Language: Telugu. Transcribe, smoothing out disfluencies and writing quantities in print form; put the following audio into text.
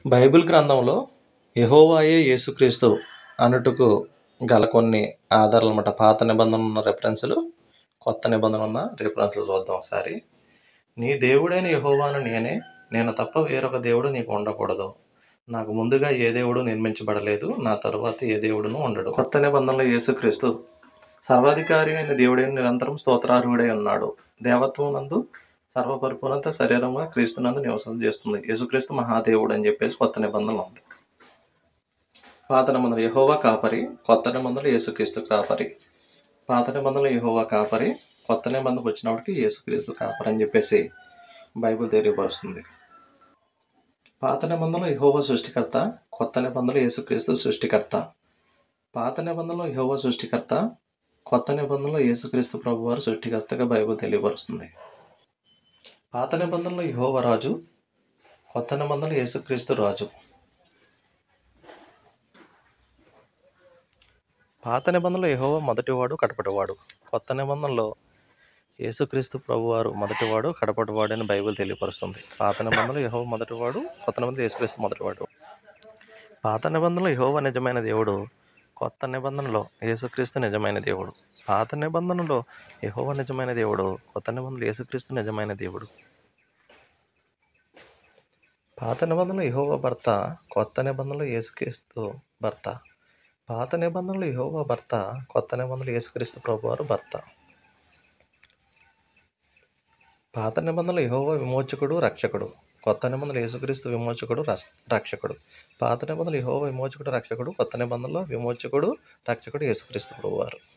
బైబిల్ గ్రంథంలో యెహోవాయే యేసుక్రీస్తు అనుటకు గల కొన్ని ఆధారాలన్నమాట. పాత నిబంధన ఉన్న రెఫరెన్సులు, కొత్త నిబంధన ఉన్న రెఫరెన్సులు చూద్దాం ఒకసారి. నీ దేవుడైన యెహోవాను నేనే, నేను తప్ప వేరొక దేవుడు నీకు ఉండకూడదు. నాకు ముందుగా ఏ దేవుడు నిర్మించబడలేదు, నా తరువాత ఏ దేవుడును ఉండడు. కొత్త నిబంధనలో యేసుక్రీస్తు సర్వాధికారి అయిన దేవుడైన నిరంతరం స్తోత్రార్హుడై ఉన్నాడు. దేవత్వం నందు సర్వపరిపూర్ణత శరీరంగా క్రీస్తునందు నివసం చేస్తుంది. యేసుక్రీస్తు మహాదేవుడు అని చెప్పేసి కొత్త నిబంధనలు ఉంది. పాత నిబంధనలు యెహోవా కాపరి, కొత్త నిబంధనలు యేసుక్రీస్తు కాపరి. పాత నిబంధనలు యెహోవా కాపరి, కొత్త నిబంధనకు వచ్చినప్పటికి యేసుక్రీస్తు కాపరి అని చెప్పేసి బైబిల్ తెలియపరుస్తుంది. పాత నిబంధనలు యెహోవా సృష్టికర్త, కొత్త నిబంధనలు యేసుక్రీస్తు సృష్టికర్త. పాత నిబంధనలు యెహోవా సృష్టికర్త, కొత్త నిబంధనలు యేసుక్రీస్తు ప్రభువారు సృష్టికర్తగా బైబిల్ తెలియపరుస్తుంది. పాత నిబంధనలు యెహోవా రాజు, కొత్త నిబంధనలు యేసుక్రీస్తు రాజు. పాత నిబంధనలో యెహోవా మొదటివాడు, కడపటివాడు. కొత్త నిబంధనలో యేసుక్రీస్తు ప్రభువారు మొదటివాడు, కడపటివాడు అని బైబిల్ తెలియపరుస్తుంది. పాత నిబంధనలో యెహోవా మొదటివాడు, కొత్త నిబంధనలో యేసుక్రీస్తు మొదటివాడు. పాత నిబంధనలో యెహోవా నిజమైన దేవుడు, కొత్త నిబంధనలో యేసుక్రీస్తు నిజమైన దేవుడు. పాత నిబంధనలో యెహోవా నిజమైన దేవుడు, కొత్త నిబంధనలో యేసుక్రీస్తు నిజమైన దేవుడు. పాత నిబంధనలో యెహోవా భర్త, కొత్త నిబంధనలో యేసుక్రీస్తు భర్త. పాత నిబంధనలు యెహోవా భర్త, కొత్త నిబంధనలు యేసుక్రీస్తు ప్రభువారు భర్త. పాత నిబంధనలు యెహోవా విమోచకుడు, రక్షకుడు. కొత్త నిబంధనలు యేసుక్రీస్తు విమోచకుడు, రక్షకుడు. పాత నిబంధనలు యెహోవా విమోచకుడు, రక్షకుడు. కొత్త నిబంధనలో విమోచకుడు, రక్షకుడు యేసుక్రీస్తు ప్రభువారు.